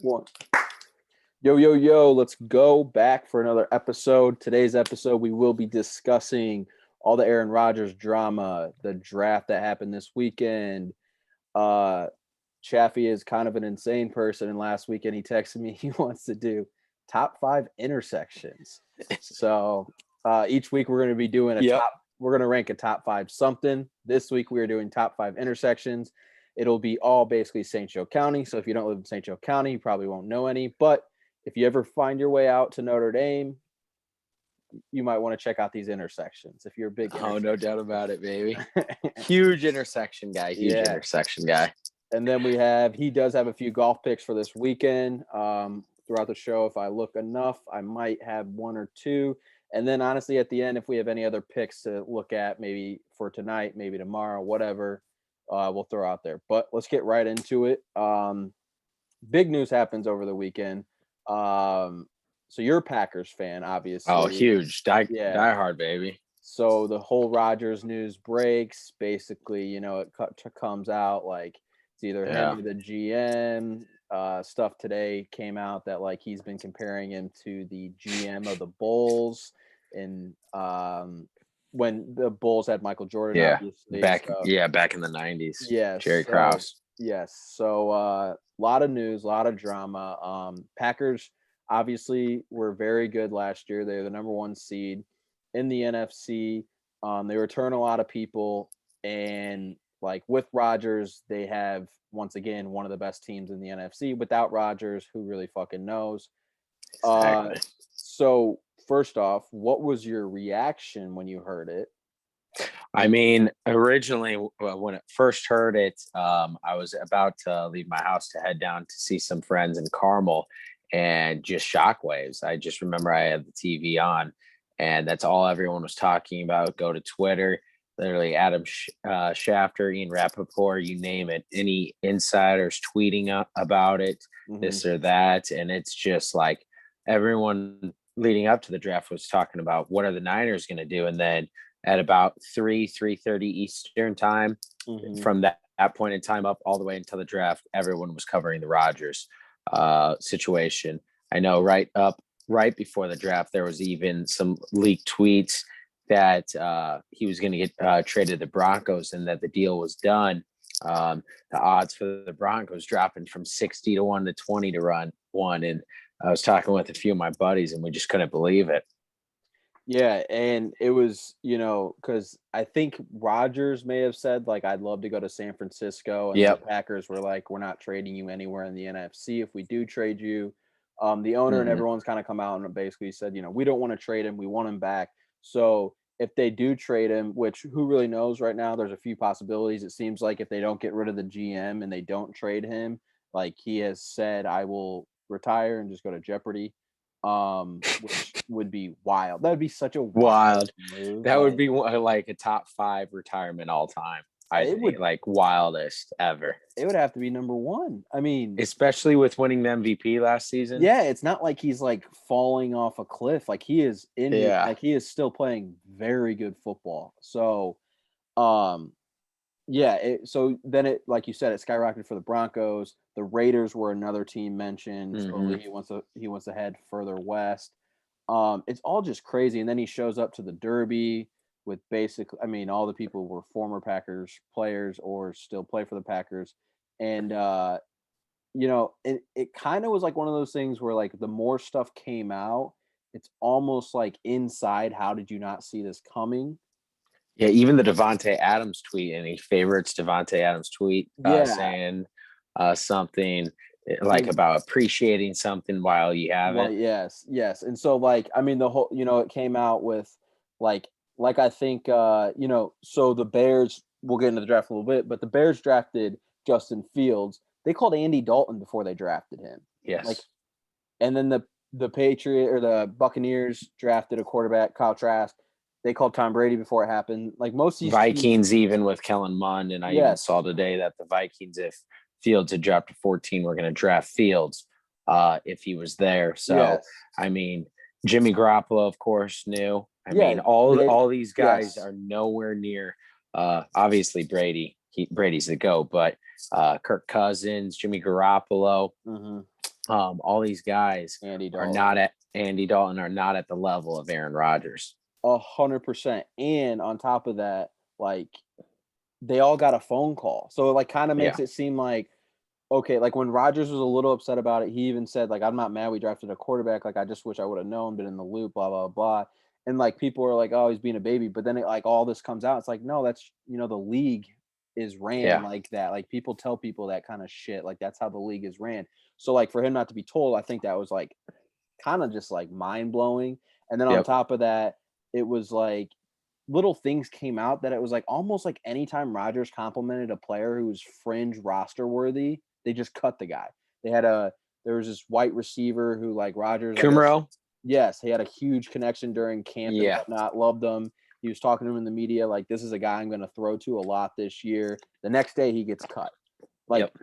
One. Yo, let's go back for another episode. Today's episode, we will be discussing all the Aaron Rodgers drama, the draft that happened this weekend. Chaffee is kind of an insane person, and last weekend he texted me he wants to do top 5 intersections. So each week we're going to be doing we're going to rank a top 5 something. This week we are doing top 5 intersections. It'll be all basically St. Joe County. So if you don't live in St. Joe County, you probably won't know any. But if you ever find your way out to Notre Dame, you might want to check out these intersections if you're a big Oh, no doubt about it, baby. Huge intersection guy. Intersection guy. And then he does have a few golf picks for this weekend. Throughout the show, if I look enough, I might have one or two. And then honestly, at the end, if we have any other picks to look at, maybe for tonight, maybe tomorrow, whatever, we'll throw out there. But let's get right into it. Big news happens over the weekend. So you're a Packers fan, obviously. Oh, huge. Die hard, baby. So the whole Rodgers news breaks. Basically, it comes out like it's either him or the GM. Stuff today came out that like he's been comparing him to the GM of the Bulls and when the Bulls had Michael Jordan, obviously. Back in the 90s. Yes. Jerry Krause. Yes. So a lot of news, a lot of drama. Packers obviously were very good last year. They're the number 1 seed in the NFC. They return a lot of people, and like with Rodgers, they have once again one of the best teams in the NFC. Without Rodgers, who really fucking knows? Exactly. So first off, what was your reaction when you heard it? I mean, originally when I first heard it, I was about to leave my house to head down to see some friends in Carmel, and just shockwaves. I just remember I had the TV on, and that's all everyone was talking about. Go to Twitter, literally Adam Schefter, Ian Rappaport, you name it. Any insiders tweeting about it, this or that. And it's just like everyone leading up to the draft was talking about what are the Niners going to do. And then at about 3:30 Eastern time, from that point in time up all the way until the draft, everyone was covering the Rodgers situation. I know right before the draft, there was even some leaked tweets that he was going to get traded to the Broncos and that the deal was done. The odds for the Broncos dropping from 60 to 1 to 20 to run one. And I was talking with a few of my buddies, and we just couldn't believe it. Yeah, and it was, because I think Rodgers may have said, like, I'd love to go to San Francisco. And the Packers were like, we're not trading you anywhere in the NFC if we do trade you. The owner and everyone's kind of come out and basically said, we don't want to trade him. We want him back. So if they do trade him, which who really knows right now, there's a few possibilities. It seems like if they don't get rid of the GM and they don't trade him, like he has said, I will retire and just go to Jeopardy. Which would be wild. That would be such a wild move. That would be like a top 5 retirement all time. I think like wildest ever. It would have to be number 1. I mean, especially with winning the MVP last season. Yeah, it's not like he's like falling off a cliff. Like he is like he is still playing very good football. So, so then it, like you said, it skyrocketed for the Broncos. The Raiders were another team mentioned. He wants to head further west. It's all just crazy. And then he shows up to the Derby with all the people were former Packers players or still play for the Packers. And, it kind of was like one of those things where like the more stuff came out, it's almost like inside, how did you not see this coming? Yeah, even the Davante Adams tweet, and he favorites Davante Adams tweet saying something like about appreciating something while you have it. Yes. And so like, the whole, it came out with like I think, so the Bears, we'll get into the draft a little bit, but the Bears drafted Justin Fields. They called Andy Dalton before they drafted him. Yes. And then the the Buccaneers drafted a quarterback, Kyle Trask. They called Tom Brady before it happened. Like most of these Vikings, even with Kellen Mond, and I even saw today that the Vikings, if Fields had dropped to 14, were going to draft Fields if he was there. So, Jimmy Garoppolo, of course, knew. All these guys are nowhere near. Obviously, Brady's the GOAT, but Kirk Cousins, Jimmy Garoppolo, all these guys Andy are Dalton. not at Andy Dalton are not at the level of Aaron Rodgers. 100%. And on top of that, like they all got a phone call. So it like kind of Yeah. makes it seem like, okay, like when Rodgers was a little upset about it, he even said, like, I'm not mad we drafted a quarterback. Like, I just wish I would have known, been in the loop, blah, blah, blah. And like people are like, oh, he's being a baby. But then it, like all this comes out. It's like, no, that's the league is ran Yeah. like that. Like people tell people that kind of shit. Like that's how the league is ran. So like for him not to be told, I think that was like kind of just like mind blowing. And then on Yep. top of that, it was like little things came out that it was like almost like anytime Rodgers complimented a player who was fringe roster worthy, they just cut the guy. There was this white receiver who like Rodgers, I guess, Kumro. yes, he had a huge connection during camp and Yeah. whatnot, loved him. He was talking to him in the media like, this is a guy I'm going to throw to a lot this year. The next day he gets cut. Like Yep.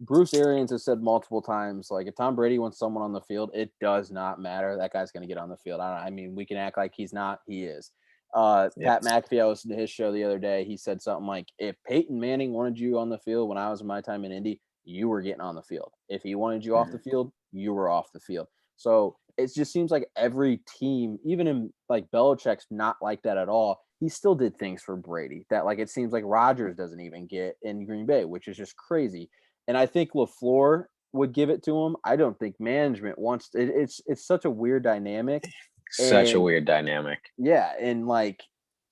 Bruce Arians has said multiple times, like if Tom Brady wants someone on the field, it does not matter. That guy's going to get on the field. I mean, we can act like he's not. He is. Yep. Pat McAfee, I listened to his show the other day. He said something like, if Peyton Manning wanted you on the field when I was in my time in Indy, you were getting on the field. If he wanted you off the field, you were off the field. So it just seems like every team, even in like Belichick's not like that at all. He still did things for Brady that like it seems like Rodgers doesn't even get in Green Bay, which is just crazy. And I think LaFleur would give it to him. I don't think management wants it, it's such a weird dynamic. Such a And weird dynamic. yeah, and like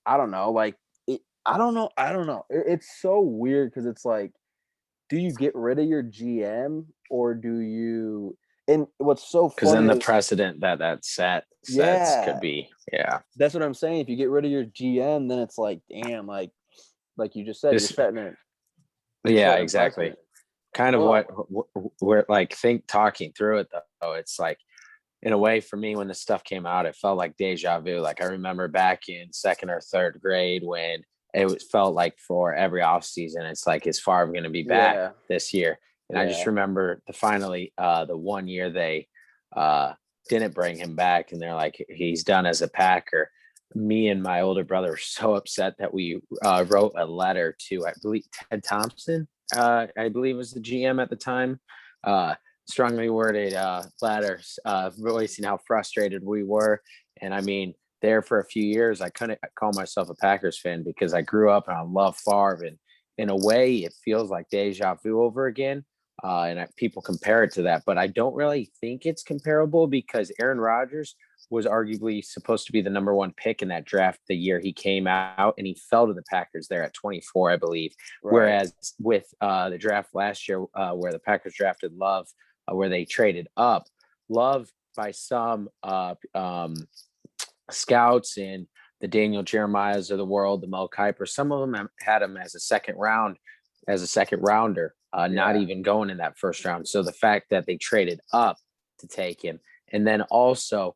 I don't know, like I don't know. It's so weird because it's like, do you get rid of your GM or do you? And what's so Because then funny the is, precedent that sets yeah, could be, yeah. that's what I'm saying. If you get rid of your GM, then it's like, damn, like you just said, This, you're yeah, setting a exactly. precedent. Kind of Oh, what we're like talking through it though. It's like in a way for me when this stuff came out, it felt like deja vu. Like I remember back in second or third grade when felt like for every off season, it's like, is Favre going to be back yeah, this year? And I just yeah, remember the 1 year they didn't bring him back, and they're like, he's done as a Packer. Me and my older brother were so upset that we wrote a letter to, I believe, Ted Thompson, I believe was the GM at the time. Strongly worded letters voicing how frustrated we were. And I mean, there for a few years, I couldn't call myself a Packers fan because I grew up and I love Favre. And in a way, it feels like deja vu over again. People compare it to that, but I don't really think it's comparable because Aaron Rodgers was arguably supposed to be the number one pick in that draft the year he came out, and he fell to the Packers there at 24, I believe. right. Whereas with the draft last year, where the Packers drafted Love, where they traded up, Love by some scouts and the Daniel Jeremiahs of the world, the Mel Kiper, some of them had him as a second rounder, not even going in that first round. So the fact that they traded up to take him, and then also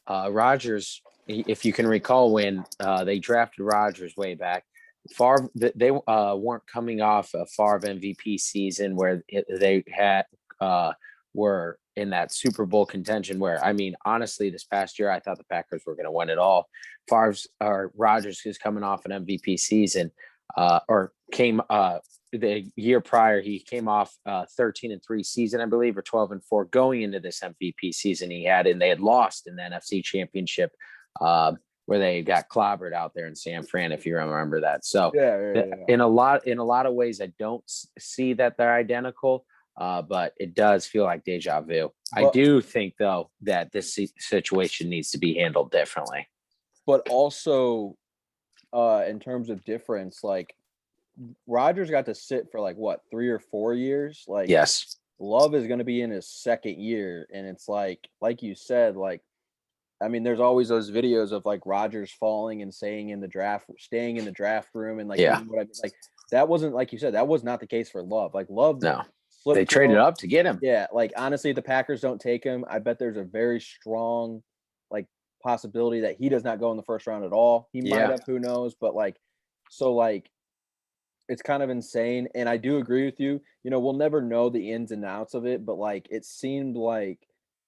Rodgers, if you can recall when they drafted Rodgers way back, Favre, they weren't coming off a Favre MVP season where they had were in that Super Bowl contention. Where, I mean, honestly, this past year I thought the Packers were going to win it all. Rodgers is coming off an MVP season, or came the year prior. He came off 13-3 season, I believe, or 12-4 going into this MVP season he had, and they had lost in the NFC Championship. Where they got clobbered out there in San Fran, if you remember that. So in a lot of ways, I don't see that they're identical, but it does feel like deja vu. I do think, though, that this situation needs to be handled differently. But also, in terms of difference, like Rodgers got to sit for like what 3 or 4 years. Like, yes, Love is going to be in his second year, and it's like you said, like. I mean, there's always those videos of like Rodgers falling and staying in the draft room, and like, yeah, what I mean, like that wasn't, like you said, that was not the case for Love. Like Love, no, they traded up to get him. Yeah, like honestly, if the Packers don't take him, I bet there's a very strong like possibility that he does not go in the first round at all. He might have, who knows? But like, so like, it's kind of insane. And I do agree with you. You know, we'll never know the ins and outs of it, but like, it seemed like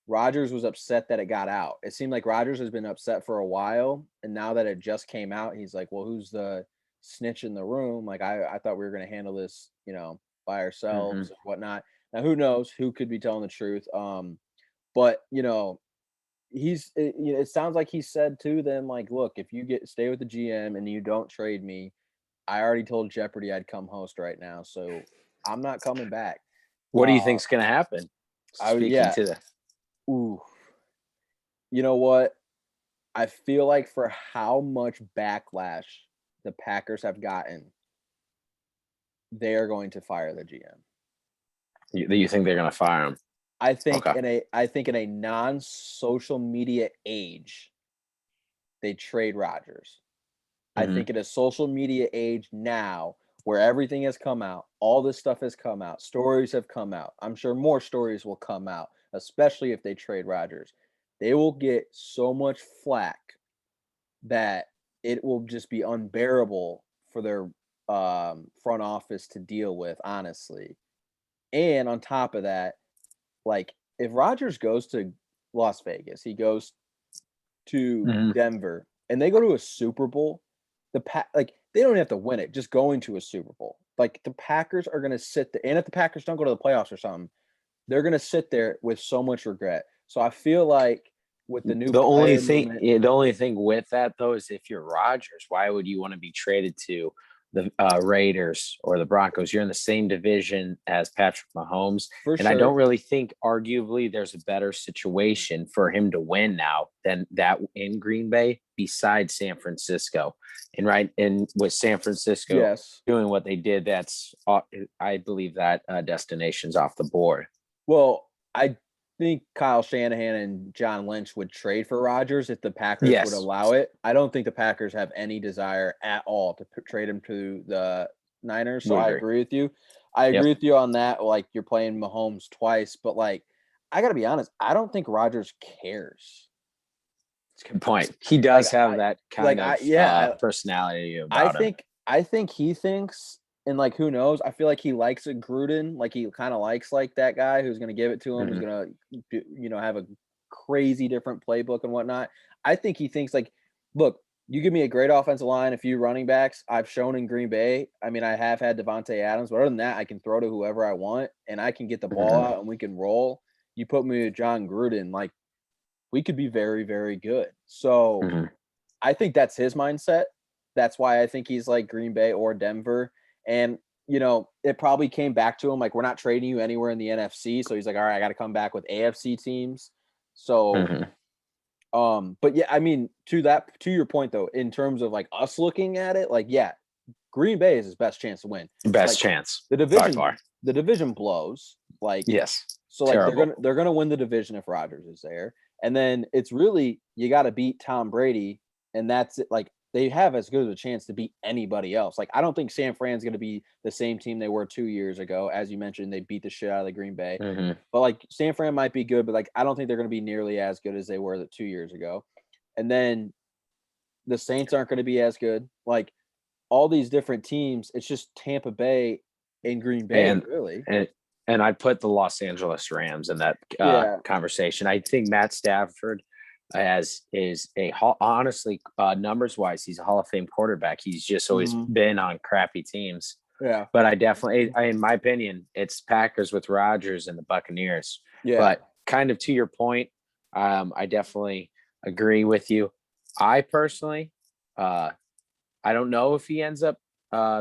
Rodgers was upset that it got out. It seemed like Rodgers has been upset for a while, and now that it just came out, he's like, "Well, who's the snitch in the room? Like, I thought we were going to handle this, by ourselves and whatnot." Now, who knows who could be telling the truth? But it sounds like he said to them, like, look, if you stay with the GM and you don't trade me, I already told Jeopardy I'd come host right now, so I'm not coming back. What do you think's going to happen? Speaking Yeah. to the, Ooh, you know what? I feel like for how much backlash the Packers have gotten, they are going to fire the GM. you think they're going to fire him? I think Okay. in a non-social media age, they trade Rodgers. I Mm-hmm. think in a social media age now, where everything has come out, all this stuff has come out, stories have come out. I'm sure more stories will come out, especially if they trade Rodgers. They will get so much flack that it will just be unbearable for their front office to deal with, honestly. And on top of that, like if Rodgers goes to Las Vegas, he goes to Mm-hmm. Denver, and they go to a Super Bowl, like they don't have to win it, just going to a Super Bowl. Like the Packers are gonna sit there, and if the Packers don't go to the playoffs or something, they're gonna sit there with so much regret. So I feel like with the new player movement, The only thing with that though is if you're Rodgers, why would you want to be traded to the Raiders or the Broncos? You're in the same division as Patrick Mahomes, for and I don't sure, really think, arguably, there's a better situation for him to win now than that in Green Bay, besides San Francisco. And with San Francisco yes. doing what they did, I believe that destination's off the board. Well, I think Kyle Shanahan and John Lynch would trade for Rodgers if the Packers would Yes, allow it. I don't think the Packers have any desire at all to trade him to the Niners. So would I agree. agree with you. I Yep. agree with you on that. Like you're playing Mahomes twice, but like I got to be honest, I don't think Rodgers cares. That's a good point. He Like does have that kind of personality I about him. think he thinks, and like who knows? I feel like he likes a Gruden. Like he kind of likes like that guy who's going to give it to him, who's Mm-hmm. going to have a crazy different playbook and whatnot. I think he thinks like, look, you give me a great offensive line, a few running backs. I've shown in Green Bay. I mean, I have had Devontae Adams, but other than that, I can throw to whoever I want, and I can get the ball Mm-hmm. out, and we can roll. You put me with John Gruden, like we could be very, very good. So Mm-hmm. I think that's his mindset. That's why I think he's like Green Bay or Denver. And, it probably came back to him like, we're not trading you anywhere in the NFC. So he's like, all right, I got to come back with AFC teams. So, Mm-hmm. but yeah, I mean, to your point though, in terms of like us looking at it, like, yeah, Green Bay is his best chance to win. Best Like chance the by far. division blows. Like, Yes. so like Terrible. they're gonna win the division if Rodgers is there. And then it's really you got to beat Tom Brady, and that's it. Like they have as good of a chance to beat anybody else. Like I don't think San Fran's going to be the same team they were 2 years ago. As you mentioned, they beat the shit out of the Green Bay. Mm-hmm. But like San Fran might be good, but like I don't think they're going to be nearly as good as they were 2 years ago. And then the Saints aren't going to be as good. Like all these different teams, it's just Tampa Bay and Green Bay, And really. and and I put the Los Angeles Rams in that Yeah. conversation. I think Matt Stafford is honestly, numbers wise, he's a Hall of Fame quarterback. He's just always been on crappy teams. Yeah. But in my opinion, it's Packers with Rodgers and the Buccaneers. Yeah. But kind of to your point, I definitely agree with you. I personally, I don't know if he ends up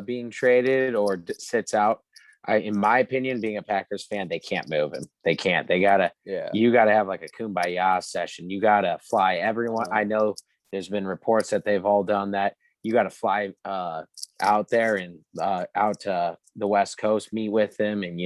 being traded or sits out. In my opinion, being a Packers fan, they can't move him. They can't. You gotta have like a kumbaya session. You gotta fly everyone. I know there's been reports that they've all done that. You gotta fly out there and out to the West Coast, meet with them, and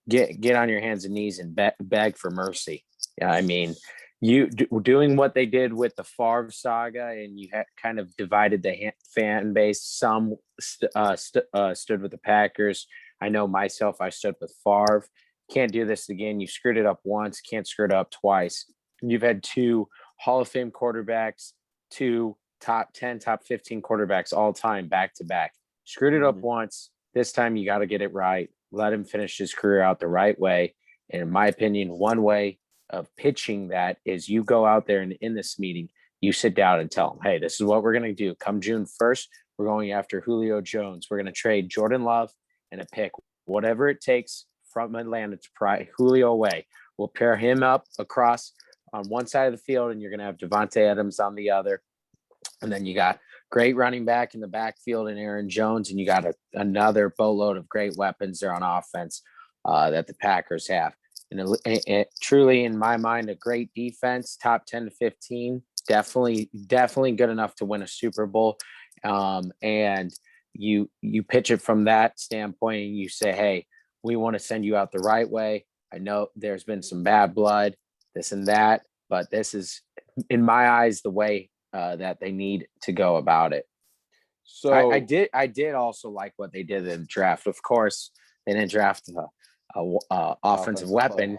get on your hands and knees and beg for mercy. I mean, doing what they did with the Favre saga, and you kind of divided the fan base. Some stood with the Packers. I know myself, I stood with Favre. Can't do this again. You screwed it up once, can't screw it up twice. You've had two Hall of Fame quarterbacks, two top 10, top 15 quarterbacks all time, back to back. Screwed it up once. This time you got to get it right. Let him finish his career out the right way. And in my opinion, one way of pitching that is you go out there and in this meeting, you sit down and tell them, hey, this is what we're going to do. Come June 1st, we're going after Julio Jones. We're going to trade Jordan Love and a pick, whatever it takes from Atlanta to pry Julio away. We'll pair him up across on one side of the field, and you're going to have Devontae Adams on the other. And then you got great running back in the backfield and Aaron Jones, and you got another boatload of great weapons there on offense that the Packers have. And it truly, in my mind, a great defense, top 10 to 15, definitely good enough to win a Super Bowl. And you pitch it from that standpoint, and you say, hey, we want to send you out the right way. I know there's been some bad blood, this and that, but this is, in my eyes, the way that they need to go about it. So I did also like what they did in the draft. Of course, they didn't draft a offensive weapon,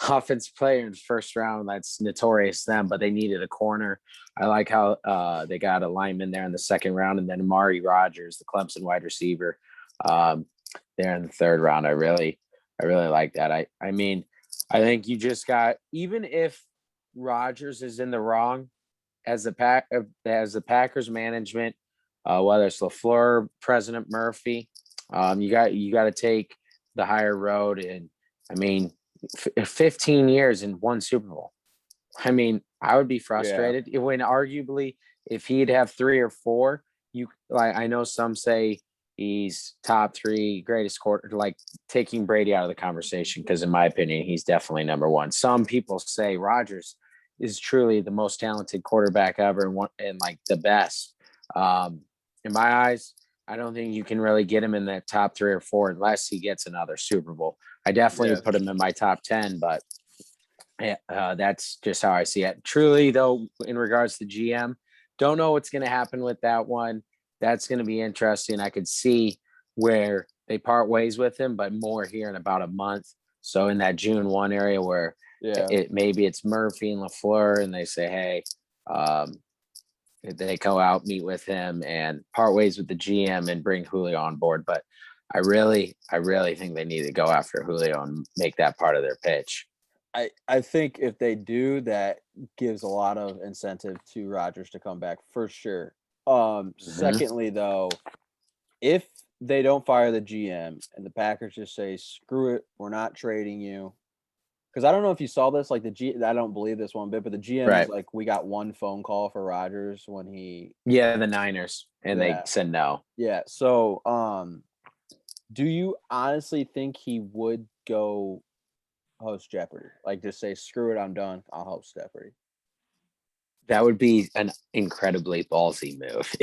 offensive player in the first round. That's notorious them, but they needed a corner. I like how they got a lineman there in the second round, and then Rodgers, the Clemson wide receiver, there in the third round. I really like that. I mean, I think you just got, even if Rodgers is in the wrong as the Packers management, whether it's LaFleur, President Murphy, you got to take the higher road. And I mean, 15 years in one Super Bowl. I mean, I would be frustrated when arguably if he'd have 3 or 4, I know some say he's top 3 greatest quarter, like taking Brady out of the conversation, because in my opinion, he's definitely number 1. Some people say Rodgers is truly the most talented quarterback ever and like the best. In my eyes, I don't think you can really get him in that top 3 or 4 unless he gets another Super Bowl. I definitely would put him in my top 10, but that's just how I see it. Truly, though, in regards to GM, don't know what's going to happen with that one. That's going to be interesting. I could see where they part ways with him, but more here in about a month. So in that June 1 area where maybe it's Murphy and LaFleur, and they say, hey, they go out, meet with him, and part ways with the GM and bring Julio on board. But I really think they need to go after Julio and make that part of their pitch. I think if they do, that gives a lot of incentive to Rodgers to come back for sure. Secondly, though, if they don't fire the GM and the Packers just say, screw it, we're not trading you. Because I don't know if you saw this, like I don't believe this one bit, but the GM is like, we got one phone call for Rodgers when he. Yeah, the Niners, and they said no. Yeah. So, do you honestly think he would go host Jeopardy? Like, just say, screw it, I'm done, I'll host Jeopardy. That would be an incredibly ballsy move.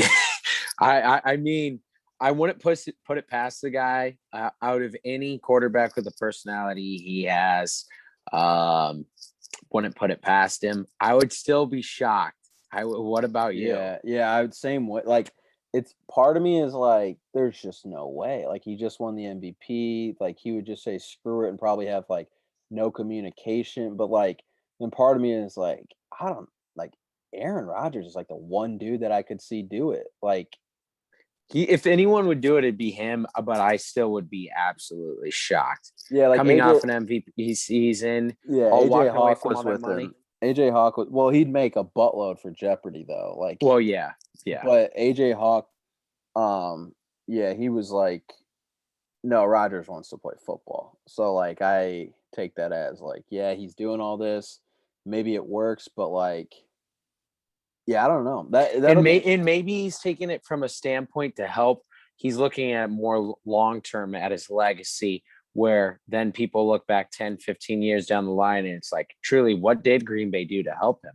I mean, I wouldn't put it past the guy. Out of any quarterback with the personality he has, wouldn't put it past him. I would still be shocked. What about you? Yeah, I would same way. Like, it's part of me is like, there's just no way. Like, he just won the MVP. Like, he would just say screw it and probably have like no communication. But like, then part of me is like, I don't like Aaron Rodgers is like the one dude that I could see do it. Like, if anyone would do it, it'd be him. But I still would be absolutely shocked. Yeah, like coming off an MVP season. Yeah, AJ Hawk was with him. AJ Hawk was, well, he'd make a buttload for Jeopardy though. Like, well, yeah. But AJ Hawk, he was like, no, Rodgers wants to play football. So like, I take that as like, yeah, he's doing all this. Maybe it works, but like, yeah, I don't know. And maybe he's taking it from a standpoint to help. He's looking at more long-term at his legacy, where then people look back 10, 15 years down the line, and it's like, truly, what did Green Bay do to help him?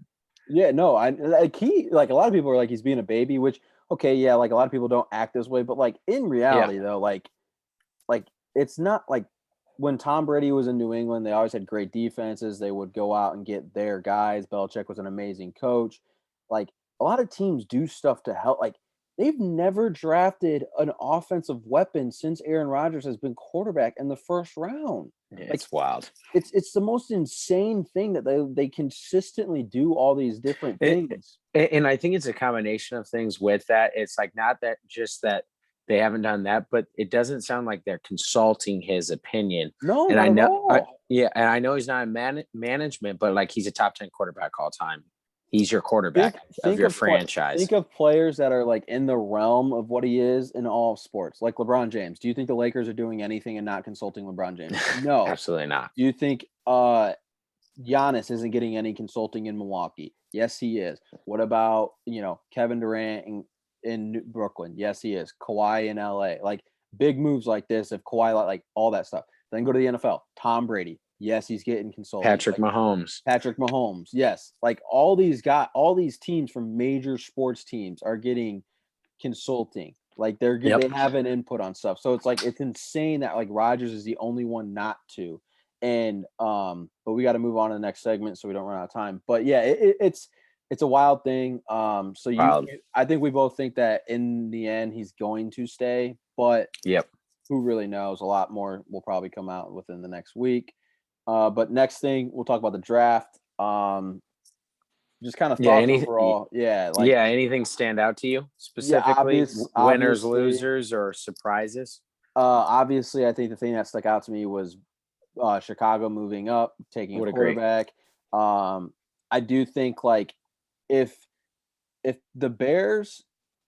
Yeah, no, a lot of people are like, he's being a baby, which, okay, yeah, like a lot of people don't act this way, but like in reality though, like it's not like when Tom Brady was in New England, they always had great defenses. They would go out and get their guys. Belichick was an amazing coach. Like, a lot of teams do stuff to help. Like, they've never drafted an offensive weapon since Aaron Rodgers has been quarterback in the first round. Yeah, it's wild. It's the most insane thing that they consistently do all these different things. And I think it's a combination of things with that. It's like, not that just that they haven't done that, but it doesn't sound like they're consulting his opinion. No, and not I know, at all. and I know he's not in management, but like, he's a top 10 quarterback all time. He's your quarterback of your franchise. Think of players that are like in the realm of what he is in all sports, like LeBron James. Do you think the Lakers are doing anything and not consulting LeBron James? No, absolutely not. Do you think Giannis isn't getting any consulting in Milwaukee? Yes, he is. What about Kevin Durant in Brooklyn? Yes, he is. Kawhi in LA, like big moves like this. If Kawhi like all that stuff, then go to the NFL. Tom Brady. Yes, he's getting consulting. Patrick Mahomes. Yes. Like all these teams from major sports teams are getting consulting. Like they have an input on stuff. So it's like it's insane that like Rodgers is the only one not to. And but we got to move on to the next segment so we don't run out of time. But yeah, it's a wild thing. So I think we both think that in the end he's going to stay, but who really knows? A lot more will probably come out within the next week. But next thing, we'll talk about the draft. Just kind of thoughts overall. Yeah. Anything stand out to you specifically? Winners, losers, or surprises? Obviously, I think the thing that stuck out to me was Chicago moving up, taking a quarterback. I do think like if the Bears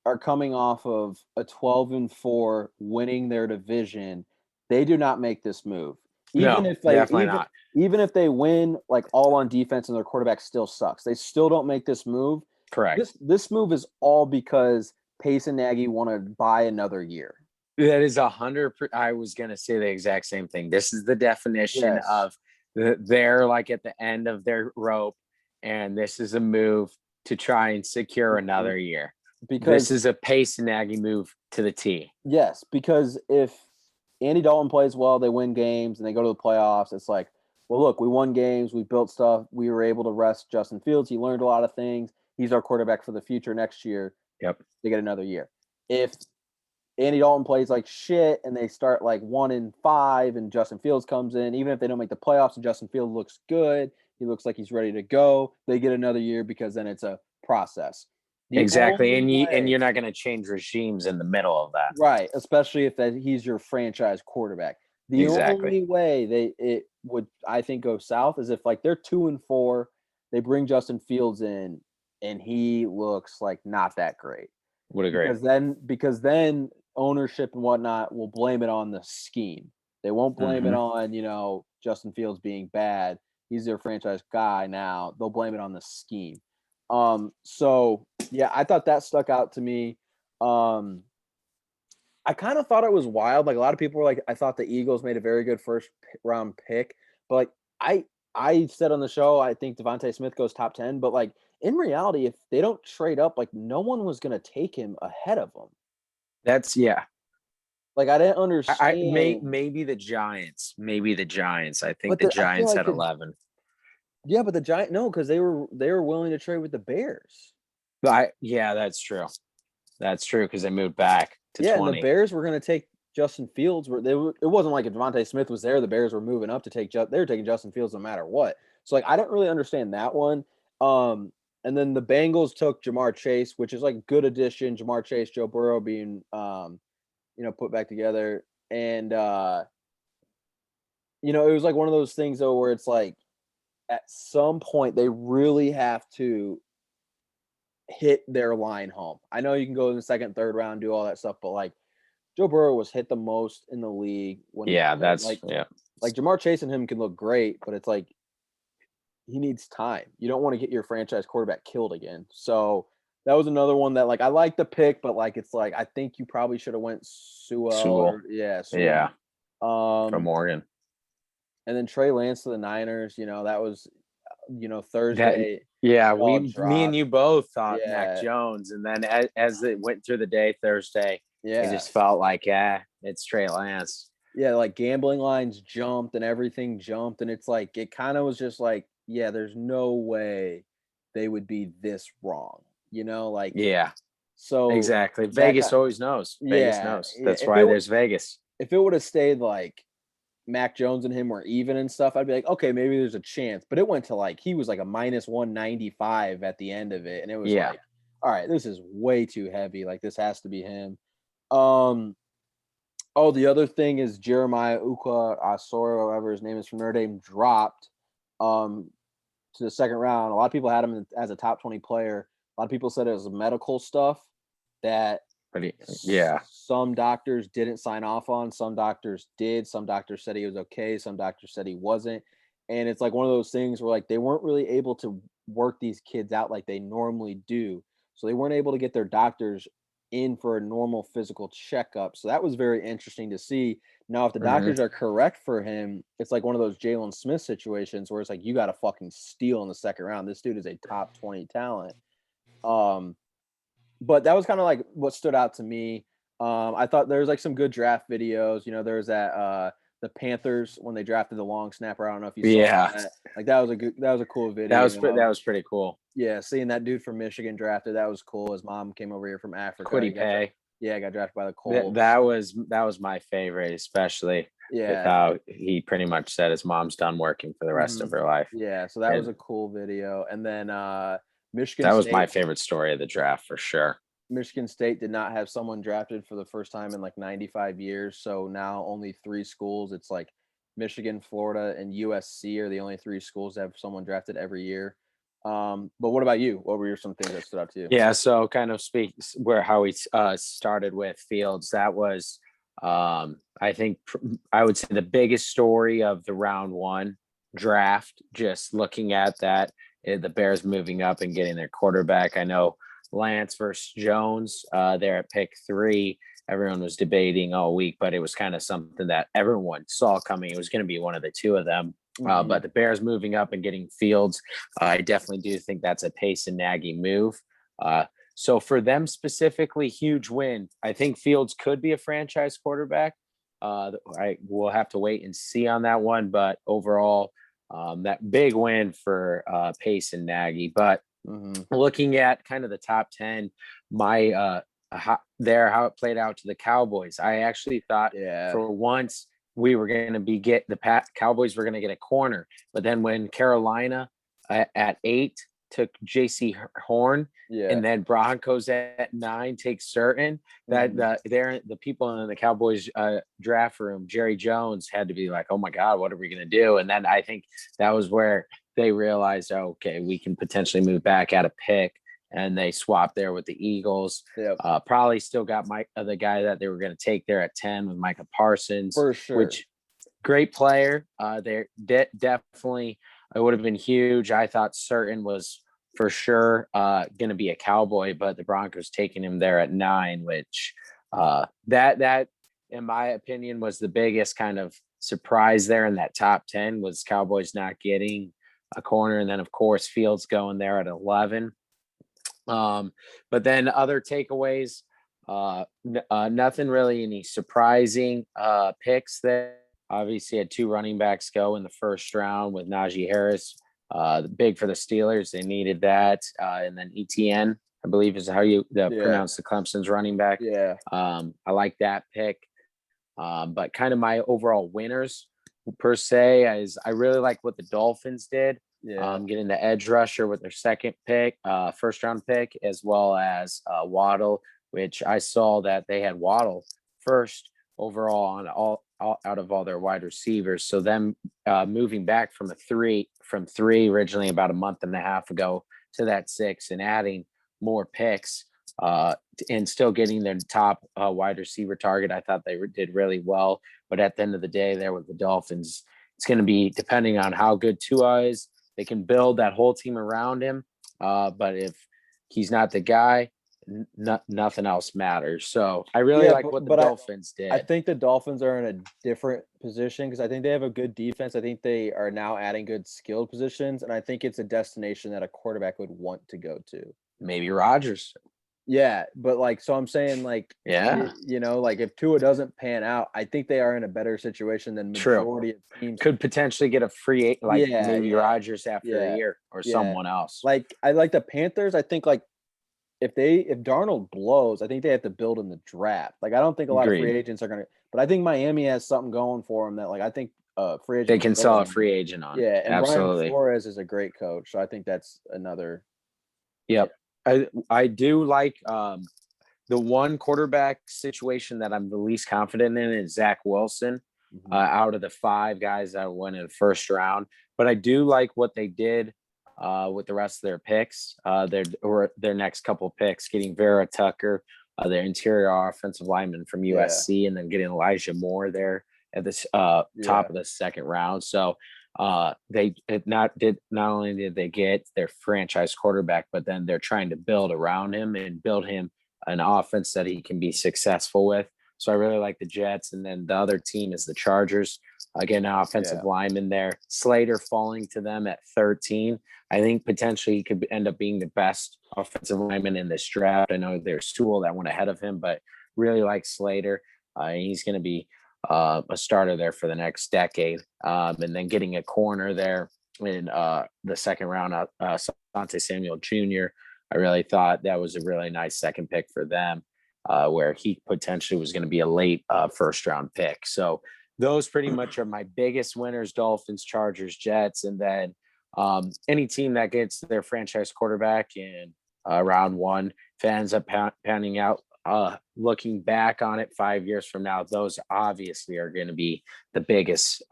are coming off of a 12-4 winning their division, they do not make this move. Even if they win like all on defense and their quarterback still sucks, they still don't make this move. Correct. This move is all because Pace and Nagy want to buy another year. That is 100%. I was going to say the exact same thing. This is the definition of they're like at the end of their rope, and this is a move to try and secure another year. Because this is a Pace and Nagy move to the T. Yes, because if Andy Dalton plays well, they win games, and they go to the playoffs, it's like, well, look, we won games, we built stuff, we were able to rest Justin Fields. He learned a lot of things. He's our quarterback for the future next year. Yep. They get another year. If Andy Dalton plays like shit and they start like 1-5 and Justin Fields comes in, even if they don't make the playoffs and Justin Fields looks good, he looks like he's ready to go, they get another year because then it's a process. Exactly. And you're not going to change regimes in the middle of that. Right. Especially if he's your franchise quarterback. The only way it would, I think, go south is if like they're 2-4, they bring Justin Fields in and he looks like not that great. Would agree. Because then ownership and whatnot will blame it on the scheme. They won't blame it on, Justin Fields being bad. He's their franchise guy now. They'll blame it on the scheme. So yeah, I thought that stuck out to me. I kind of thought it was wild. Like a lot of people were like, I thought the Eagles made a very good first round pick, but like I said on the show, I think Devontae Smith goes top 10, but like in reality, if they don't trade up, like no one was going to take him ahead of him. Like I didn't understand. Maybe the Giants. I think the Giants had 11. Yeah, but the Giants, no, because they were willing to trade with the Bears. That's true. That's true because they moved back to 20. And the Bears were going to take Justin Fields. It wasn't like if Devontae Smith was there, the Bears were moving up to take. They were taking Justin Fields no matter what. So like I didn't really understand that one. And then the Bengals took Jamar Chase, which is like good addition. Jamar Chase, Joe Burrow being put back together, and it was like one of those things though where it's like at some point they really have to hit their line home. I know you can go in the second, third round, do all that stuff, but like Joe Burrow was hit the most in the league. Like Jamar Chase and him can look great, but it's like he needs time. You don't want to get your franchise quarterback killed again. So that was another one that like I like the pick, but like it's like I think you probably should have went Sewell. From Oregon. And then Trey Lance to the Niners, that was Thursday. Me and you both thought Mac Jones, and then as it went through the day Thursday, it just felt like it's Trey Lance. Yeah, like gambling lines jumped and everything jumped, and it's like it kind of was just like, yeah, there's no way they would be this wrong, So exactly, Vegas always knows. Vegas knows. That's why there's Vegas. If it would have stayed like Mac Jones and him were even and stuff, I'd be like, okay, maybe there's a chance. But it went to like he was like a minus 195 at the end of it, and it was like, all right, this is way too heavy. Like this has to be him. The other thing is Jeremiah Ukwa Asoro, whatever his name is from Notre Dame, dropped. to the second round. A lot of people had him as a top 20 player. A lot of people said it was medical stuff that some doctors didn't sign off on. Some doctors did. Some doctors said he was okay. Some doctors said he wasn't. And it's like one of those things where like they weren't really able to work these kids out like they normally do. So they weren't able to get their doctors in for a normal physical checkup. So that was very interesting to see. Now, if the doctors are correct for him, it's like one of those Jalen Smith situations where it's like you got to fucking steal in the second round. This dude is a top 20 talent. But that was kind of like what stood out to me. I thought there was like some good draft videos. You know, there was that the Panthers when they drafted the long snapper. I don't know if you saw that. Like that was a cool video. That was pretty cool. Yeah, seeing that dude from Michigan drafted, that was cool. His mom came over here from Africa. Quiddy Pay. Got drafted by the Colts. That was my favorite, especially with how he pretty much said his mom's done working for the rest of her life. Yeah, so that was a cool video. And then Michigan That was my favorite story of the draft for sure. Michigan State did not have someone drafted for the first time in like 95 years. So now only 3 schools. It's like Michigan, Florida, and USC are the only 3 schools that have someone drafted every year. But what about you? What were some things that stood out to you? Yeah, so kind of how we started with Fields. That was, I think, I would say the biggest story of the round 1 draft. Just looking at that, the Bears moving up and getting their quarterback. I know Lance versus Jones there at pick 3. Everyone was debating all week, but it was kind of something that everyone saw coming. It was going to be one of the 2 of them. But the Bears moving up and getting Fields, I definitely do think that's a Pace and Nagy move. So for them specifically, huge win. I think Fields could be a franchise quarterback. We'll have to wait and see on that one. But overall, that big win for Pace and Nagy. But looking at kind of the top 10, how it played out to the Cowboys, I actually thought for once we were going to the Cowboys were going to get a corner. But then when Carolina at 8 took JC Horn, and then Broncos at 9 take Certain, that the people in the Cowboys draft room, Jerry Jones, had to be like, oh my God, what are we going to do? And then I think that was where they realized, okay, we can potentially move back at a pick. And they swapped there with the Eagles. Probably still got the guy that they were going to take there at 10 with Micah Parsons. For sure. Which great player. They're definitely, it would have been huge. I thought Certain was for sure going to be a Cowboy, but the Broncos taking him there at 9, which that in my opinion was the biggest kind of surprise there in that top 10 was Cowboys not getting a corner. And then of course Fields going there at 11. But then other takeaways, nothing really any surprising picks there. Obviously had 2 running backs go in the first round with Najee Harris, big for the Steelers. They needed that. And then ETN, I believe is how you pronounce the Clemson's running back. I like that pick. But kind of my overall winners per se is I really like what the Dolphins did. Getting the edge rusher with their second pick, first round pick, as well as Waddle, which I saw that they had Waddle first overall on all out of all their wide receivers. So them moving back from 3 originally about a month and a half ago to that 6 and adding more picks and still getting their top wide receiver target. I thought they did really well. But at the end of the day there with the Dolphins, it's going to be depending on how good Tua is. They can build that whole team around him. But if he's not the guy, nothing else matters. So I really like what the Dolphins did. I think the Dolphins are in a different position because I think they have a good defense. I think they are now adding good skilled positions. And I think it's a destination that a quarterback would want to go to. Maybe Rodgers. Yeah, but so I'm saying like if Tua doesn't pan out, I think they are in a better situation than majority of teams. Could potentially get a free maybe Rodgers after a year or someone else. Like I like the Panthers. I think if Darnold blows, I think they have to build in the draft. Like I don't think a lot of free agents are gonna, but I think Miami has something going for them that I think free agent they can sell a free agent on. Yeah, and absolutely. Brian Flores is a great coach, so I think that's another. Yep. I do like the one quarterback situation that I'm the least confident in is Zach Wilson out of the 5 guys that went in the first round. But I do like what they did with the rest of their picks, their next couple picks, getting Vera Tucker, their interior offensive lineman from USC, and then getting Elijah Moore there at the top of the second round. So not only did they get their franchise quarterback, but then they're trying to build around him and build him an offense that he can be successful with. So I really like the Jets. And then the other team is the Chargers. Again, an offensive lineman there. Slater falling to them at 13. I think potentially he could end up being the best offensive lineman in this draft. I know there's Sewell that went ahead of him, but really like Slater. He's going to be a starter there for the next decade. And then getting a corner there in the second round, Asante Samuel Jr., I really thought that was a really nice second pick for them, where he potentially was going to be a late first round pick. So those pretty much are my biggest winners: Dolphins, Chargers, Jets. And then any team that gets their franchise quarterback in round one, if it ends up panning out, looking back on it 5 years from now, those obviously are going to be the biggest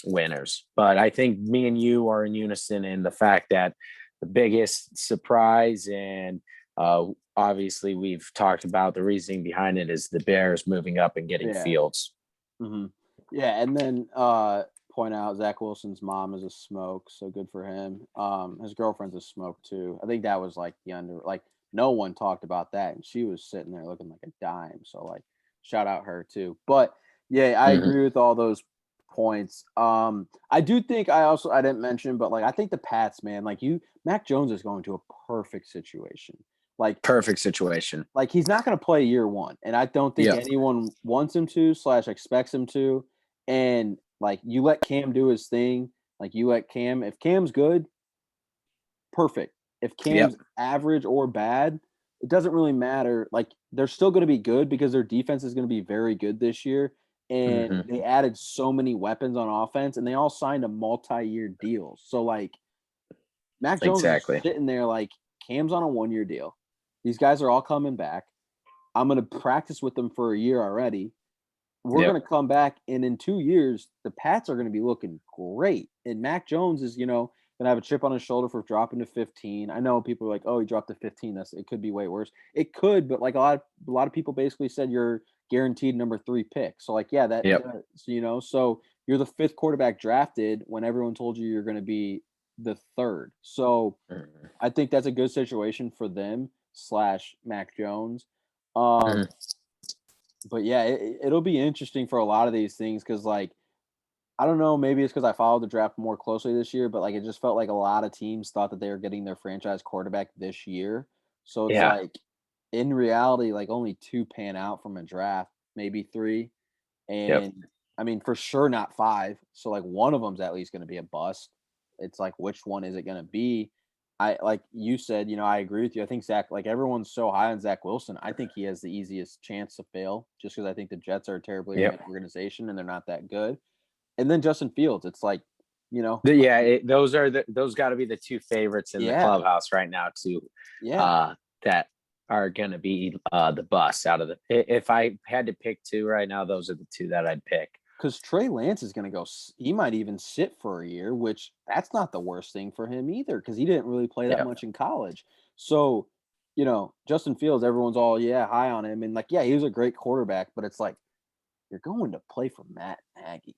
winners. But I think me and you are in unison in the fact that the biggest surprise, and obviously we've talked about the reasoning behind it, is the Bears moving up and getting Fields. Mm-hmm. Yeah, and then point out Zach Wilson's mom is a smoke, so good for him. His girlfriend's a smoke too. I think that was like no one talked about that, and she was sitting there looking like a dime. So like, shout out her too. But yeah, I agree with all those points. I do think I didn't mention, but like I think the Pats, man, like Mac Jones is going to a perfect situation. Like perfect situation. Like he's not going to play year one, and I don't think anyone wants him to / expects him to. And like you let Cam do his thing. Like you let Cam, if Cam's good, perfect. If Cam's average or bad, it doesn't really matter. Like they're still going to be good because their defense is going to be very good this year. And they added so many weapons on offense, and they all signed a multi-year deal. So like Mac Jones is sitting there like Cam's on a 1-year deal. These guys are all coming back. I'm going to practice with them for a year already. We're going to come back, and in 2 years, the Pats are going to be looking great. And Mac Jones is, going to have a chip on his shoulder for dropping to 15. I know people are like, "Oh, he dropped to 15. It could be way worse." It could, but like a lot of people basically said you're guaranteed number 3 pick. So like, yeah, that does, so you're the 5th quarterback drafted when everyone told you you're going to be the 3rd. So I think that's a good situation for them / Mac Jones. But yeah, it'll be interesting for a lot of these things because, like, I don't know, maybe it's because I followed the draft more closely this year, but like it just felt like a lot of teams thought that they were getting their franchise quarterback this year. So it's like, in reality, like only 2 pan out from a draft, maybe 3, and I mean for sure not 5. So like one of them's at least going to be a bust. It's like which one is it going to be? I like you said, I agree with you. I think Zach, like everyone's so high on Zach Wilson. I think he has the easiest chance to fail just because I think the Jets are a terribly ran organization and they're not that good. And then Justin Fields, it's like, those got to be the 2 favorites in the clubhouse right now too. That are going to be the bust out of the. If I had to pick 2 right now, those are the 2 that I'd pick. Because Trey Lance is going to go. He might even sit for a year, which that's not the worst thing for him either, because he didn't really play that much in college. So, Justin Fields, everyone's all high on him, and like he was a great quarterback, but it's like you're going to play for Matt Nagy.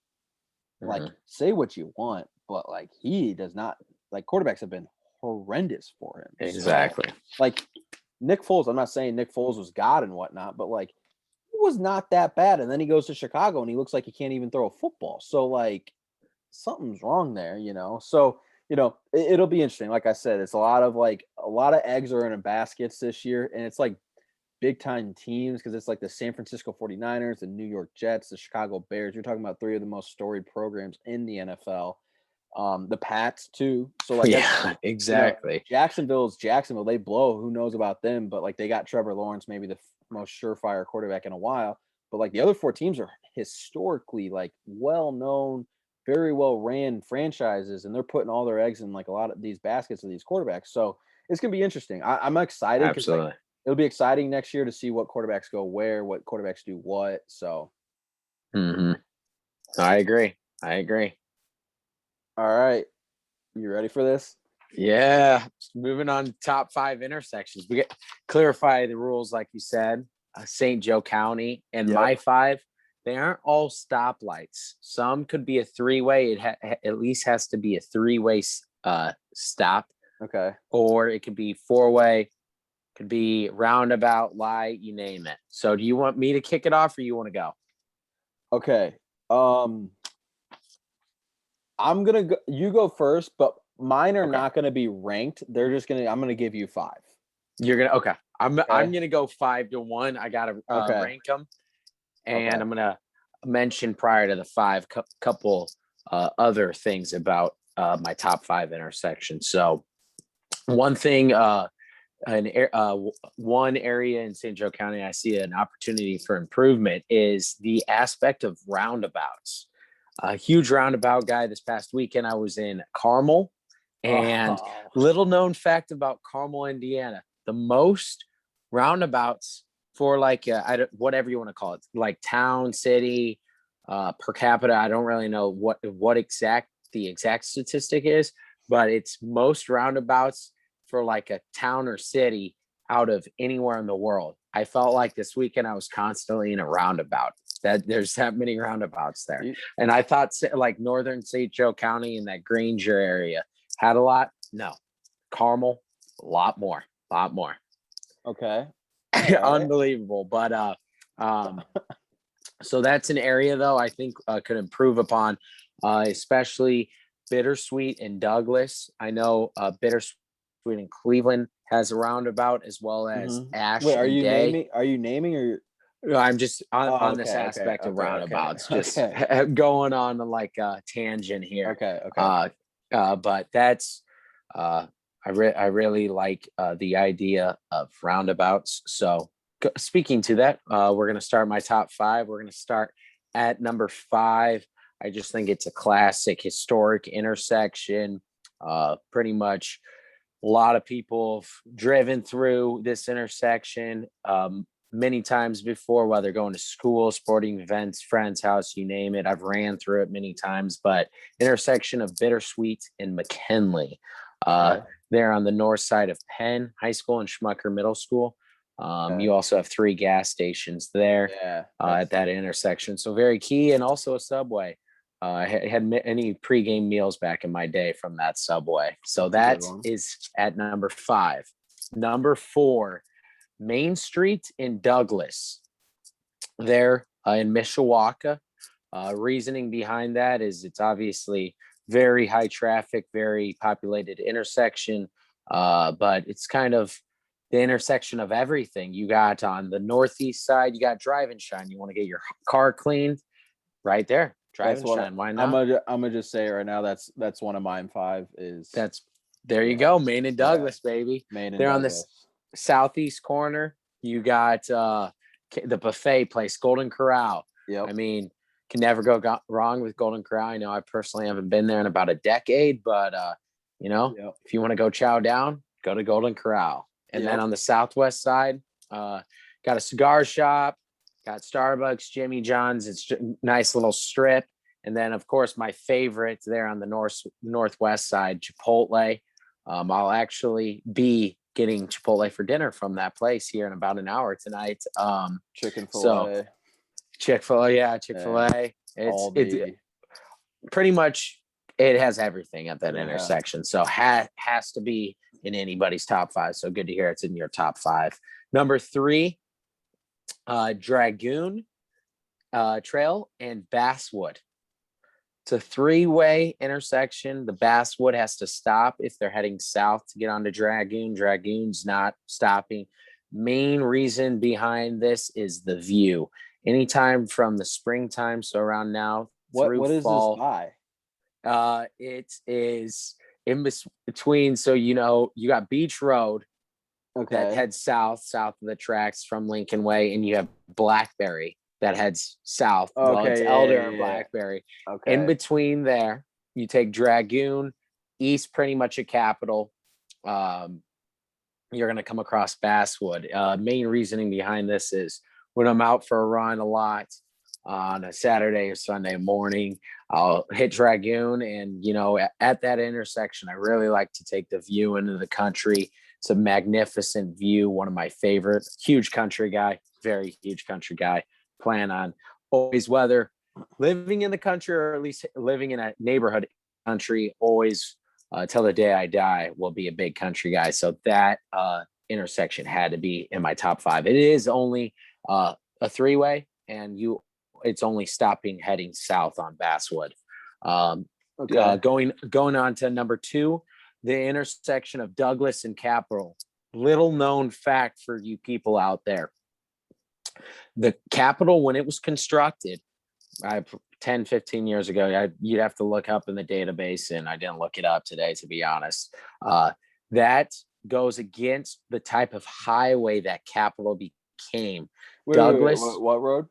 Like, say what you want, but like he does not. Like quarterbacks have been horrendous for him. Exactly. So, like Nick Foles, I'm not saying Nick Foles was God and whatnot, but like. Was not that bad, and then he goes to Chicago and he looks like he can't even throw a football. So like something's wrong there, So it'll be interesting. Like I said, it's a lot of eggs are in a baskets this year, and it's like big time teams because it's like the San Francisco 49ers, the New York Jets, the Chicago Bears. You're talking about 3 of the most storied programs in the NFL. The Pats too. So like exactly. Jacksonville's Jacksonville. They blow. Who knows about them? But like they got Trevor Lawrence, maybe the most surefire quarterback in a while. But like the other 4 teams are historically like well known, very well ran franchises, and they're putting all their eggs in like a lot of these baskets of these quarterbacks. So it's gonna be interesting. I'm excited because like, it'll be exciting next year to see what quarterbacks go where, what quarterbacks do what. So I agree. All right. You ready for this? Yeah. Moving on to top 5 intersections. We get clarify the rules, like you said. St. Joe County and my 5, they aren't all stoplights. Some could be a 3-way. It at least has to be a 3-way stop. Okay. Or it could be 4-way, could be roundabout, light, you name it. So do you want me to kick it off or you want to go? Okay. I'm gonna go. You go first, but mine are not gonna be ranked. They're just gonna. I'm gonna give you 5. You're gonna okay. I'm gonna go 5 to 1. I gotta rank them, and I'm gonna mention prior to the 5 couple other things about my top 5 intersections. So one thing, one area in St. Joe County I see an opportunity for improvement is the aspect of roundabouts. A huge roundabout guy. This past weekend I was in Carmel, and little known fact about Carmel, Indiana, the most roundabouts for like whatever you want to call it, like town, city, per capita. I don't really know what the exact statistic is, but it's most roundabouts for like a town or city out of anywhere in the world. I felt like this weekend I was constantly in a roundabout. That there's that many roundabouts there, and I thought like northern St. Joe County in that Granger area had a lot. No, Carmel, a lot more. Okay. Unbelievable. But so that's an area though I think could improve upon, especially Bittersweet and Douglas. I know Bittersweet in Cleveland has a roundabout as well as Ash. Wait, are and you Day. naming? Are you naming or? I'm just on this aspect of roundabouts, just going on like a tangent here. But that's I really like the idea of roundabouts. So speaking to that, we're going to start my top 5. We're going to start at number 5. I just think it's a classic historic intersection. Pretty much a lot of people have driven through this intersection many times before, whether going to school, sporting events, friends' house, you name it. I've ran through it many times, but intersection of Bittersweet and McKinley. There on the north side of Penn High School and Schmucker Middle School. You also have 3 gas stations there at that intersection. So very key, and also a Subway. I had many pregame meals back in my day from that Subway. So that is at number 5. Number 4, Main Street in Douglas. There in Mishawaka. Reasoning behind that is it's obviously very high traffic, very populated intersection, but it's kind of the intersection of everything. You got on the northeast side, you got Drive and Shine. You want to get your car cleaned, right there. Drive and Shine. Why not? I'm gonna just say it right now. That's one of mine 5 is. There you go. Main and Douglas, baby. Main and They're Douglas. On the southeast corner. You got the buffet place, Golden Corral. I mean, can never go wrong with Golden Corral. I know I personally haven't been there in about a decade, but if you want to go chow down, go to Golden Corral. And then on the southwest side, got a cigar shop, got Starbucks, Jimmy John's. It's a nice little strip. And then, of course, my favorite there on the northwest side, Chipotle. I'll actually be getting Chipotle for dinner from that place here in about an hour tonight. Chick-fil-A. Chick-fil-A. It's pretty much, it has everything at that intersection. So has to be in anybody's top 5. So good to hear it's in your top 5. Number 3, Dragoon Trail and Basswood. It's a 3-way intersection. The Basswood has to stop if they're heading south to get onto Dragoon. Dragoon's not stopping. Main reason behind this is the view. Anytime from the springtime, so around now through what is fall. This by? It is in between. So you got Beach Road that heads south of the tracks from Lincoln Way, and you have Blackberry that heads south. It's Elder and Blackberry. In between there, you take Dragoon, east, pretty much a capital. You're going to come across Basswood. Main reasoning behind this is when I'm out for a run a lot, on a Saturday or Sunday morning. I'll hit Dragoon, and at that intersection, I really like to take the view into the country. It's a magnificent view, one of my favorite. Huge country guy, very huge country guy. Plan on always, whether living in the country or at least living in a neighborhood country, always till the day I die, will be a big country guy. So that intersection had to be in my top 5. It is only a 3-way, and it's only stopping heading south on Basswood. Going on to number 2, the intersection of Douglas and Capitol. Little known fact for you people out there: the Capitol, when it was constructed 10, 15 years ago, you'd have to look up in the database, and I didn't look it up today, to be honest. That goes against the type of highway that Capitol became. Wait, what road?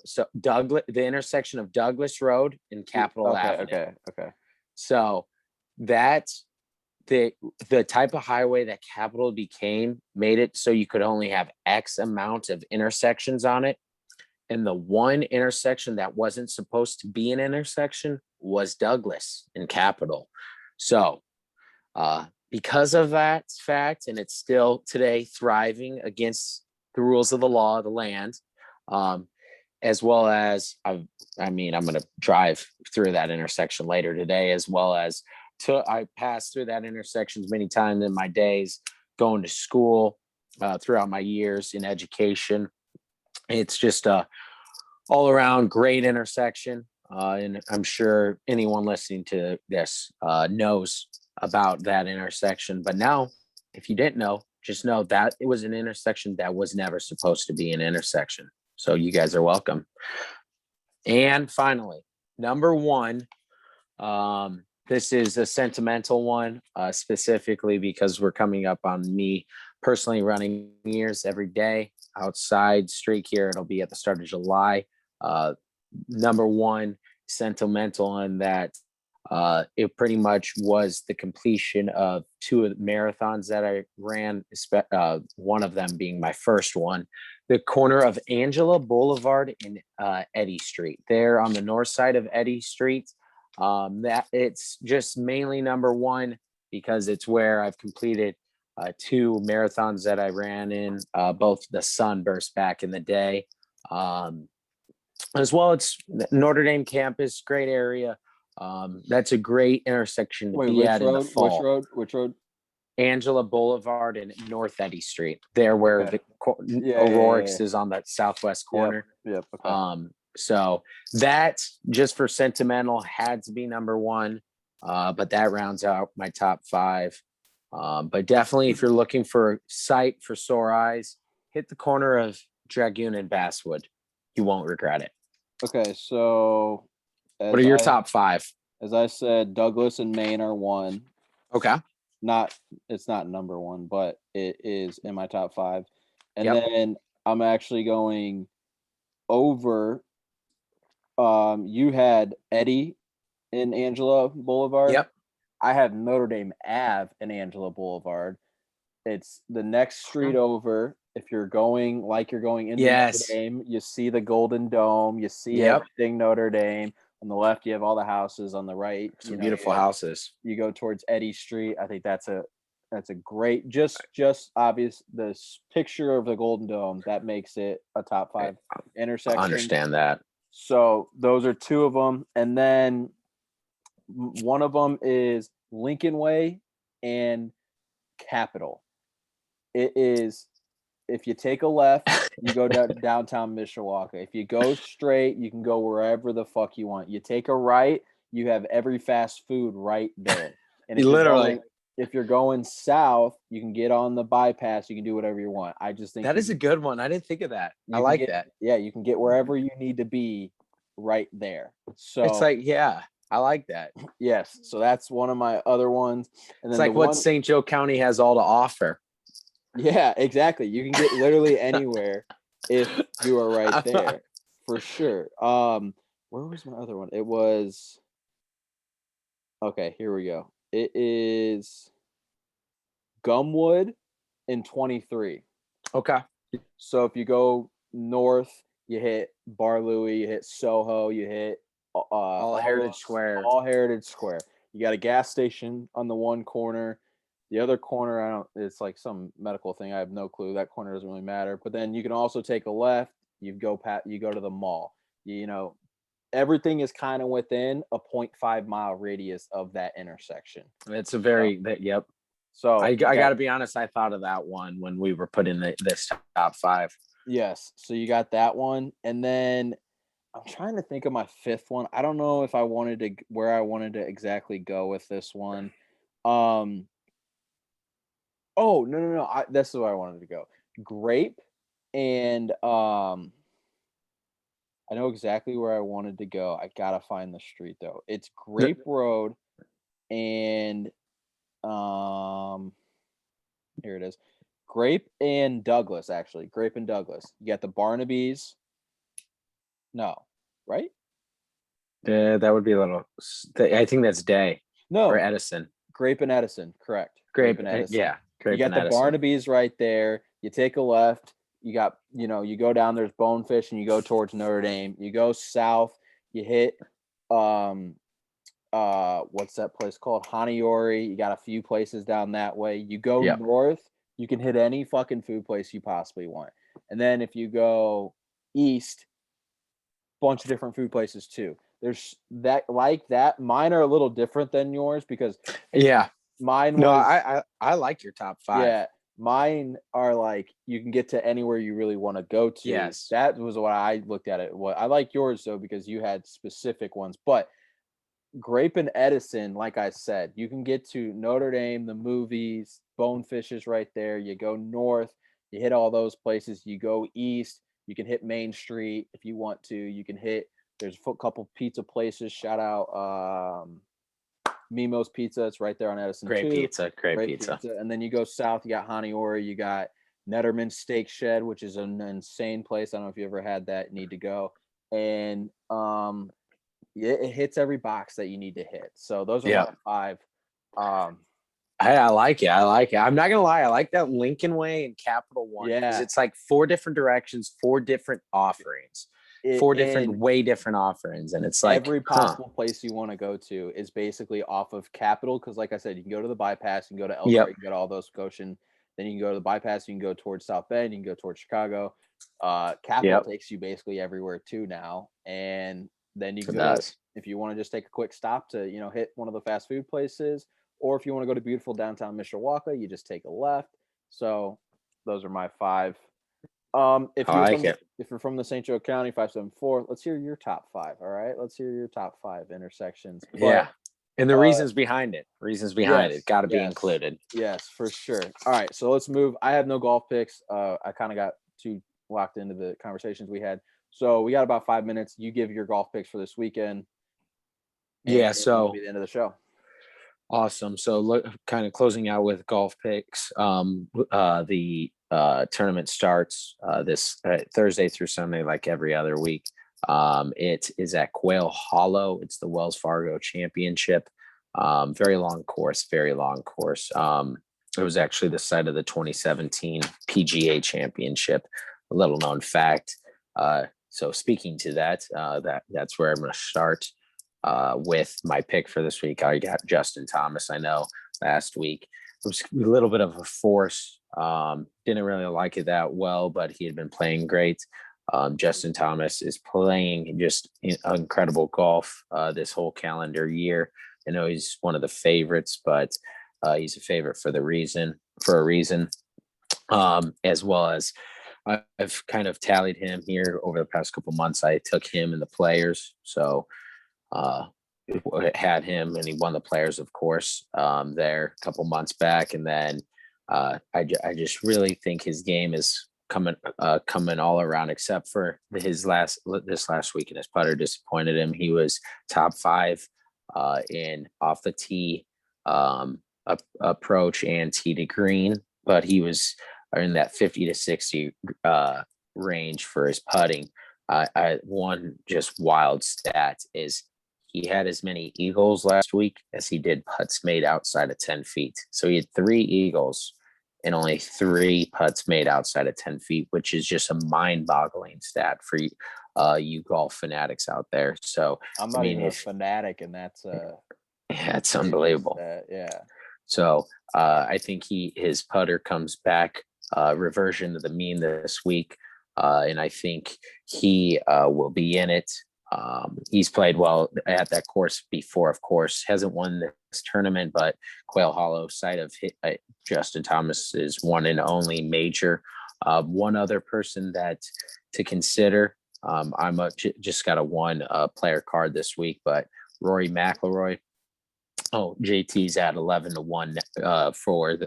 So Douglas, the intersection of Douglas Road and Capitol Avenue. Okay. So that's the type of highway that Capitol became, made it so you could only have X amount of intersections on it. And the one intersection that wasn't supposed to be an intersection was Douglas and Capitol. So because of that fact, and it's still today thriving against the rules of the law of the land, as well as I'm going to drive through that intersection later today, as well as I passed through that intersection many times in my days going to school throughout my years in education. It's just a all around great intersection. And I'm sure anyone listening to this knows about that intersection. But now, if you didn't know, just know that it was an intersection that was never supposed to be an intersection. So you guys are welcome. And finally, number 1, this is a sentimental one, specifically because we're coming up on me personally running years every day outside streak here. It'll be at the start of July. Number 1, sentimental in that it pretty much was the completion of 2 of the marathons that I ran, one of them being my first one. The corner of Angela Boulevard and Eddy Street, there on the north side of Eddy Street. That it's just mainly number 1 because it's where I've completed 2 marathons that I ran in, both the Sunburst back in the day. As well, it's Notre Dame campus, great area. That's a great intersection to be at in the fall. Which road? Angela Boulevard and North Eddy Street. There where the O'Rourke's is on that southwest corner. Yep. Okay. So that, just for sentimental, had to be number 1. But that rounds out my top 5. But definitely, if you're looking for sight for sore eyes, hit the corner of Dragoon and Basswood. You won't regret it. Okay, so what are your top 5? As I said, Douglas and Maine are 1. Okay. It's not number 1, but it is in my top 5. And then I'm actually going over. You had Eddy in Angela Boulevard. Yep. I have Notre Dame Ave in Angela Boulevard. It's the next street over. If you're going into Notre Dame, you see the Golden Dome, you see everything Notre Dame. On the left, you have all the houses. On the right, some beautiful houses. You go towards Eddy Street. I think that's a great, just obvious. This picture of the Golden Dome that makes it a top 5 intersection. I understand that. So those are 2 of them, and then one of them is Lincoln Way and Capitol. It is, if you take a left, you go downtown Mishawaka. If you go straight, you can go wherever the fuck you want. You take a right, you have every fast food right there. And if you're going south, you can get on the bypass. You can do whatever you want. I just think that is a good one. I didn't think of that. I like that. Yeah, you can get wherever you need to be right there. So it's like, I like that. Yes. So that's one of my other ones. And then it's like what St. Joe County has all to offer. Yeah, exactly. You can get literally anywhere if you are right there, for sure. Where was my other one? It was, okay, here we go. It is Gumwood in 23. Okay. So if you go north, you hit Bar Louie, you hit Soho, you hit all Heritage Square. All Heritage Square. You got a gas station on the one corner. The other corner, it's like some medical thing. I have no clue. That corner doesn't really matter. But then you can also take a left. You go to the mall. You know, everything is kind of within a 0.5 mile radius of that intersection. It's a very yep. So I got to be honest. I thought of that one when we were putting this top 5. Yes. So you got that one, and then I'm trying to think of my 5th one. I don't know if I wanted to where I wanted to exactly go with this one. Oh, no. This is where I wanted to go. Grape and I know exactly where I wanted to go. I gotta find the street though. It's Grape Road and here it is. Grape and Douglas, actually. Grape and Douglas. You got the Barnabys. No, right? That would be a little. I think that's Day. No. Or Edison. Grape and Edison, correct. Grape and Edison. Yeah. You got the Barnabys right there. You take a left. You got, you go down, there's Bonefish, and you go towards Notre Dame. You go south, you hit what's that place called? Haniori. You got a few places down that way. You go north, you can hit any fucking food place you possibly want. And then if you go east, bunch of different food places too. There's that like that. Mine are a little different than yours because mine was, I like your top 5. Yeah, mine are like you can get to anywhere you really want to go to. Yes, that was what I looked at it. What I like yours though because you had specific ones. But Grape and Edison, like I said, you can get to Notre Dame, the movies, Bonefish is right there. You go north, you hit all those places. You go east, you can hit Main Street if you want to. You can hit. There's a couple pizza places. Shout out Mimo's Pizza. It's right there on Edison. Great too. Pizza. Great pizza. And then you go south, you got Haniori, you got Netterman Steak Shed, which is an insane place. I don't know if you ever had that. Need to go. And it hits every box that you need to hit. So those are my 5. I like it. I'm not gonna lie. I like that Lincoln Way and Capital One because it's like 4 different directions, 4 different offerings. 4 different, way different offerings, and it's like every possible place you want to go to is basically off of Capitol. Because, like I said, you can go to the bypass, you can go to Elkhart, you can go to all those Goshen. Then you can go to the bypass, you can go towards South Bend, you can go towards Chicago. Capitol takes you basically everywhere too now, and then you can go if you want to just take a quick stop to hit one of the fast food places, or if you want to go to beautiful downtown Mishawaka, you just take a left. So those are my 5. If you're from the St. Joe County 574, let's hear your top 5. All right, let's hear your top 5 intersections. And the reasons behind it. Got to be included. Yes, for sure. All right, so let's move. I have no golf picks. I kind of got too locked into the conversations we had. So we got about 5 minutes. You give your golf picks for this weekend. So it'll be the end of the show. Awesome. So kind of closing out with golf picks. The tournament starts this Thursday through Sunday, like every other week. It is at Quail Hollow. It's the Wells Fargo Championship. Very long course. It was actually the site of the 2017 PGA Championship. A little known fact. So speaking to that, that's where I'm going to start with my pick for this week. I got Justin Thomas. I know last week it was a little bit of a force. Didn't really like it that well, but he had been playing great. Justin Thomas is playing just incredible golf this whole calendar year. I know he's one of the favorites, but he's a favorite for a reason. As well as I've kind of tallied him here over the past couple months. I took him in the players, so had him, and he won the players, of course, there a couple months back. And then I just really think his game is coming all around, except for this last week, and his putter disappointed him. He was top 5 in off the tee approach and tee to green, but he was in that 50 to 60 range for his putting. One just wild stat is he had as many eagles last week as he did putts made outside of 10 feet. So he had 3 eagles and only 3 putts made outside of 10 feet, which is just a mind-boggling stat for you golf fanatics out there. So I'm not even a fanatic, and that's it's unbelievable. Yeah. So I think his putter comes back, reversion to the mean this week, and I think he will be in it. He's played well at that course before, of course. Hasn't won this tournament, but Quail Hollow, site of Justin Thomas's one and only major. One other person that to consider. Just got a one player card this week, but Rory Mcilroy. Oh, JT's at 11-1 for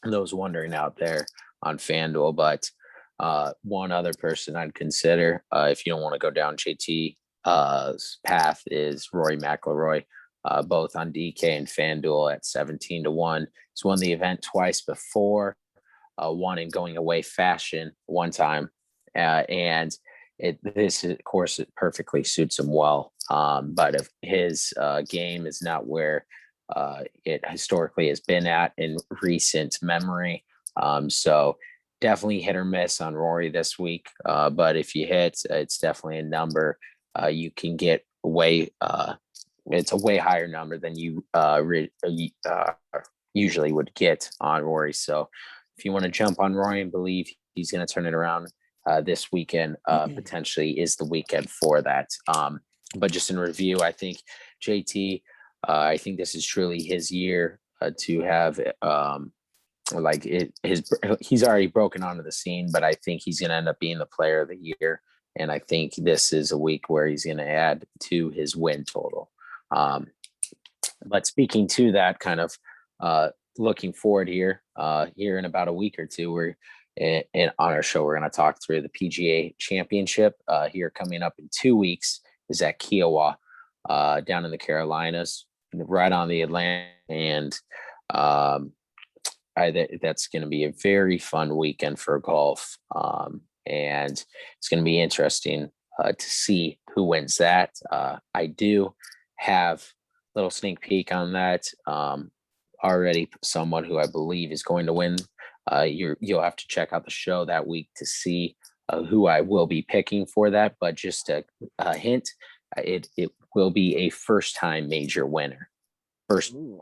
those wondering out there on FanDuel. But one other person I'd consider if you don't want to go down JT path is Rory Mcilroy, both on DK and FanDuel at 17-1. He's won the event twice before, won in going away fashion one time, and this of course it perfectly suits him well. But if his game is not where it historically has been at in recent memory, so definitely hit or miss on Rory this week. But if you hit, it's definitely a number you can get way. It's a way higher number than you usually would get on Rory. So if you want to jump on Rory and believe he's going to turn it around this weekend, potentially is the weekend for that. But just in review, I think JT, I think this is truly his year to have he's already broken onto the scene, but I think he's going to end up being the player of the year. And I think this is a week where he's going to add to his win total. But speaking to that, kind of looking forward here in about a week or two, we're on our show, we're going to talk through the PGA Championship here coming up in 2 weeks is at Kiowa down in the Carolinas, right on the Atlantic. And that's going to be a very fun weekend for golf. And it's going to be interesting to see who wins that. I do have a little sneak peek on that. Already someone who I believe is going to win. You'll have to check out the show that week to see who I will be picking for that. But just a hint, it will be a first-time major winner.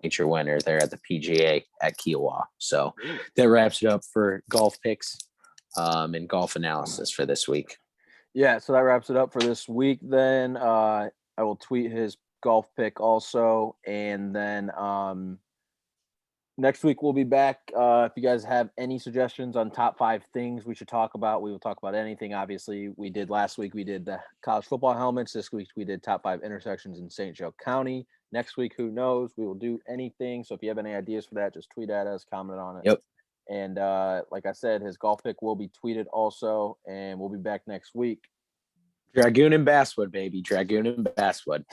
Major winner there at the PGA at Kiowa. So that wraps it up for golf picks and golf analysis for this week. Yeah, so that wraps it up for this week. Then I will tweet his golf pick also, and then next week we'll be back. If you guys have any suggestions on top 5 things we should talk about, we will talk about anything. Obviously, we did last week. We did the college football helmets. This week we did top 5 intersections in St. Joe County. Next week, who knows? We will do anything. So if you have any ideas for that, just tweet at us, comment on it. Yep. And like I said, his golf pick will be tweeted also, and we'll be back next week. Dragoon and Basswood, baby. Dragoon and Basswood.